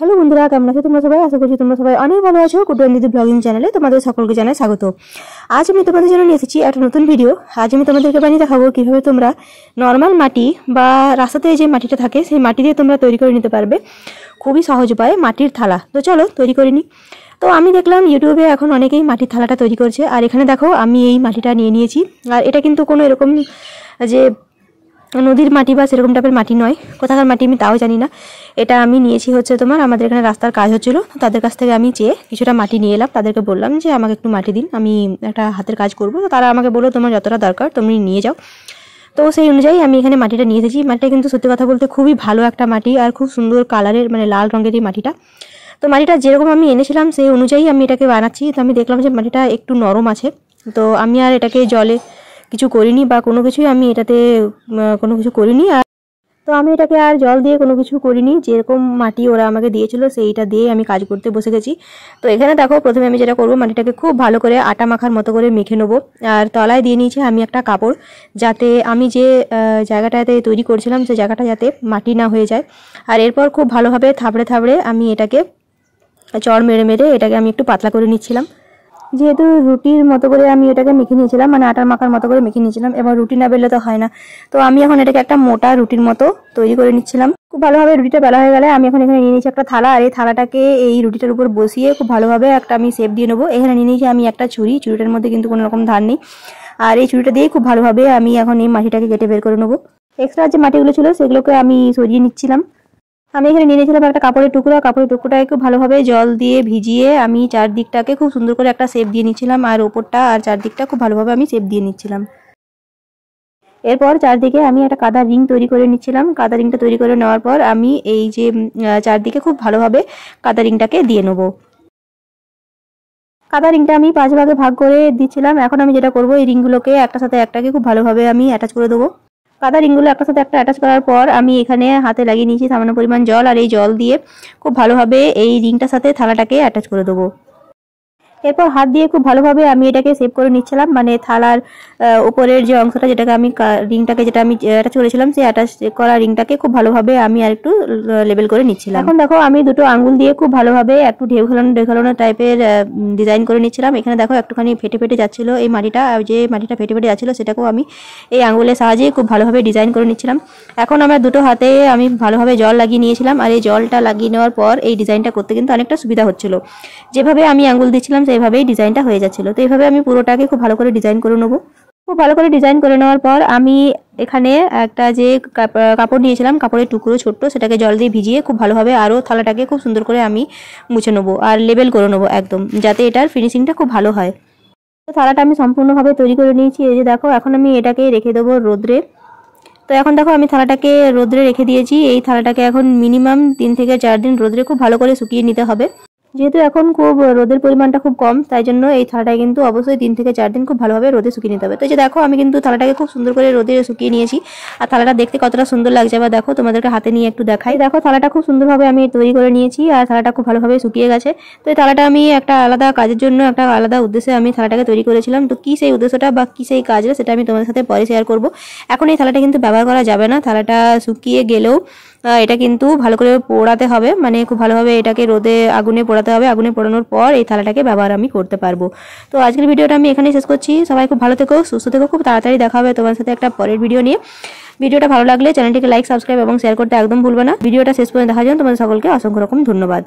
Hello বন্ধুরা, কেমন আছো তোমরা সবাই? আশা করছি তোমরা সবাই অনেক ভালো আছো। কুটুয়ান দিদি ব্লগিং চ্যানেলে তোমাদের সকলকে জানাই স্বাগত। আজ আমি তোমাদের জন্য নিয়ে এসেছি একটা নতুন ভিডিও। আজ আমি তোমাদেরকে বানিয়ে দেখাবো কিভাবে তোমরা নর্মাল মাটি বা রাস্তাতে যে মাটিটা থাকে সেই মাটি দিয়ে তোমরা তৈরি করে নিতে পারবে খুবই সহজ উপায়ে মাটির থালা। তো চলো তৈরি করে নিই। তো আমি দেখলাম ইউটিউবে এখন অনেকেই মাটির থালাটা তৈরি করছে, আর এখানে দেখো আমি এই মাটিটা নিয়ে নিয়েছি। আর এটা কিন্তু কোনো এরকম যে নদীর মাটি বা সেরকম টাইপের মাটি নয়, কোথাকার মাটি আমি তাও জানি না। এটা আমি নিয়েছি হচ্ছে তোমার আমাদের এখানে রাস্তার কাজ হচ্ছিল, তাদের কাছ থেকে আমি চেয়ে কিছুটা মাটি নিয়ে এলাম। তাদেরকে বললাম যে আমাকে একটু মাটি দিন, আমি একটা হাতের কাজ করব। তো তারা আমাকে বললো তোমার যতটা দরকার তুমি নিয়ে যাও। তো সেই অনুযায়ী আমি এখানে মাটিটা নিয়ে এসেছি। মাটিটা কিন্তু সত্যি কথা বলতে খুবই ভালো একটা মাটি, আর খুব সুন্দর কালারের, মানে লাল রঙের এই মাটিটা। তো মাটিটা যেরকম আমি এনেছিলাম সেই অনুযায়ী আমি এটাকে বানাচ্ছি। তো আমি দেখলাম যে মাটিটা একটু নরম আছে, তো আমি আর এটাকে জলে কিছু করিনি বা কোনো কিছুই আমি এটাতে কোনো কিছু করিনি। আর তো আমি এটাকে আর জল দিয়ে কোনো কিছু করিনি, যেরকম মাটি ওরা আমাকে দিয়েছিল সেইটা দিয়ে আমি কাজ করতে বসে গেছি। তো এখানে দেখো প্রথমে আমি যেটা করবো, মাটিটাকে খুব ভালো করে আটা মাখার মতো করে মেখে নেবো। আর তলায় দিয়ে নিয়েছি আমি একটা কাপড়, যাতে আমি যে জায়গাটাতে তৈরি করছিলাম সেই জায়গাটা যাতে মাটি না হয়ে যায়। আর এরপর খুব ভালোভাবে থাবড়ে থাবড়ে আমি এটাকে চড় মেরে মেরে এটাকে আমি একটু পাতলা করে নিচ্ছিলাম। যেহেতু রুটির মতো করে আমি এটাকে মেখে নিয়েছিলাম, মানে আটার মাখার মতো করে মেখে নিয়েছিলাম, এবার রুটি না বেললে তো হয় না। তো আমি এখন এটাকে একটা মোটা রুটির মতো তৈরি করে নিচ্ছিলাম। খুব ভালোভাবে রুটিটা বেলা হয়ে গেলে আমি এখন এখানে নিয়ে নিয়েছি একটা থালা, আর এই থালাটাকে এই রুটিটার উপর বসিয়ে খুব ভালোভাবে একটা আমি শেপ দিয়ে নেবো। এখানে নিয়ে নিয়েছি আমি একটা ছুরি, ছুরিটার মধ্যে কিন্তু কোনো রকম ধার নেই। আর এই ছুরিটা দিয়ে খুব ভালোভাবে আমি এখন এই মাটিটাকে কেটে বের করে নেবো। এক্সট্রা যে মাটিগুলো ছিল সেগুলোকে আমি সরিয়ে নিচ্ছিলাম। আমি এখানে নিয়ে নিয়েছিলাম একটা কাপড়ের টুকরো। কাপড়ের টুকরোটাকে খুব ভালোভাবে জল দিয়ে ভিজিয়ে আমি চারদিকটাকে খুব সুন্দর করে একটা শেপ দিয়ে নিচ্ছিলাম, আর ওপরটা আর চারদিকটা খুব ভালোভাবে আমি শেপ দিয়ে নিচ্ছিলাম। এরপর চারদিকে আমি একটা কাদার রিং তৈরি করে নিচ্ছিলাম। কাদা রিংটা তৈরি করে নেওয়ার পর আমি এই যে চারদিকে খুব ভালোভাবে কাদা রিংটাকে দিয়ে নেবো। কাদা রিংটা আমি 5 ভাগে ভাগ করে দিচ্ছিলাম। এখন আমি যেটা করবো, এই রিংগুলোকে একটা সাথে একটাকে খুব ভালোভাবে আমি অ্যাটাচ করে দেবো। কাদা রিংগুলো একটা সাথে একটা অ্যাটাচ করার পর আমি এখানে হাতে লাগিয়ে নিয়েছি সামান্য পরিমাণ জল, আর এই জল দিয়ে খুব ভালোভাবে এই রিংটার সাথে থালাটাকে অ্যাটাচ করে দেবো। এরপর হাত দিয়ে খুব ভালোভাবে আমি এটাকে সেভ করে নিচ্ছিলাম, মানে থালার উপরের যে অংশটা যেটাকে আমি রিংটাকে যেটা আমি অ্যাটাচ করেছিলাম সেই অ্যাটাচ করা রিংটাকে খুব ভালোভাবে আমি আর একটু লেবেল করে নিচ্ছিলাম। এখন দেখো আমি দুটো আঙ্গুল দিয়ে খুব ভালোভাবে একটু ঢেউ খেলানো টাইপের ডিজাইন করে নিচ্ছিলাম। এখানে দেখো একটুখানি ফেটে ফেটে যাচ্ছিল এই মাটিটা, যে মাটিটা ফেটে ফেটে যাচ্ছিল সেটাকেও আমি এই আঙ্গুলের সাহায্যে খুব ভালোভাবে ডিজাইন করে নিচ্ছিলাম। এখন আমার দুটো হাতে আমি ভালোভাবে জল লাগিয়ে নিয়েছিলাম, আর এই জলটা লাগিয়ে নেওয়ার পর এই ডিজাইনটা করতে কিন্তু অনেকটা সুবিধা হচ্ছিল। যেভাবে আমি আঙ্গুল দিচ্ছিলাম সেইভাবেই ডিজাইনটা হয়ে যাচ্ছিল। তো এইভাবে আমি পুরোটাকে খুব ভালো করে ডিজাইন করে নেবো। খুব ভালো করে ডিজাইন করে নেওয়ার পর আমি এখানে একটা যে কাপড় নিয়েছিলাম, কাপড়ের টুকরো ছোট্ট, সেটাকে জল দিয়ে ভিজিয়ে খুব ভালোভাবে আরও থালাটাকে খুব সুন্দর করে আমি মুছে নেবো আর লেবেল করে নেবো একদম, যাতে এটার ফিনিশিংটা খুব ভালো হয়। তো থালাটা আমি সম্পূর্ণভাবে তৈরি করে নিয়েছি। এই যে দেখো এখন আমি এটাকে রেখে দেবো রোদ্রে। তো এখন দেখো আমি থালাটাকে রোদ্রে রেখে দিয়েছি। এই থালাটাকে এখন মিনিমাম 3 থেকে 4 দিন রোদ্রে খুব ভালো করে শুকিয়ে নিতে হবে। যেহেতু এখন খুব রোদের পরিমাণটা খুব কম, তাই জন্য এই থালাটাকে কিন্তু অবশ্যই 3 থেকে 4 দিন খুব ভালোভাবে রোদে শুকিয়ে নিতে হবে। তো এই যে দেখো আমি কিন্তু থালাটাকে খুব সুন্দর করে রোদে শুকিয়ে নিয়েছি, আর থালাটা দেখতে কতটা সুন্দর লাগছে বা দেখো তোমাদেরকে হাতে নিয়ে একটু দেখাই। দেখো থালাটা খুব সুন্দরভাবে আমি তৈরি করে নিয়েছি, আর থালাটা খুব ভালোভাবে শুকিয়ে গেছে। তো এই থালাটা আমি একটা আলাদা কাজের জন্য, একটা আলাদা উদ্দেশ্যে আমি থালাটাকে তৈরি করেছিলাম। তো কি সেই উদ্দেশ্যটা বা কি সেই কাজটা সেটা আমি তোমাদের সাথে পরে শেয়ার করব। এখন এই থালাটা কিন্তু ব্যবহার করা যাবে না। থালাটা শুকিয়ে গেলেও এটা কিন্তু ভালো করে পোড়াতে হবে, মানে খুব ভালোভাবে এটাকে রোদে আগুনে পোড়াতে হবে। আগুনে পোড়ানোর পর এই থালাটাকে ব্যবহার আমি করতে পারবো। তো আজকের ভিডিওটা আমি এখানেই শেষ করছি। সবাই খুব ভালো থেকো, সুস্থ থেকো। খুব তাড়াতাড়ি দেখা হবে তোমার সাথে একটা পরের ভিডিও নিয়ে। ভিডিওটা ভালো লাগলে চ্যানেলটিকে লাইক, সাবস্ক্রাইব এবং শেয়ার করতে একদম ভুলবে না। ভিডিওটা শেষ পর্যন্ত দেখার জন্য তোমাদের সকলকে অসংখ্য রকম ধন্যবাদ।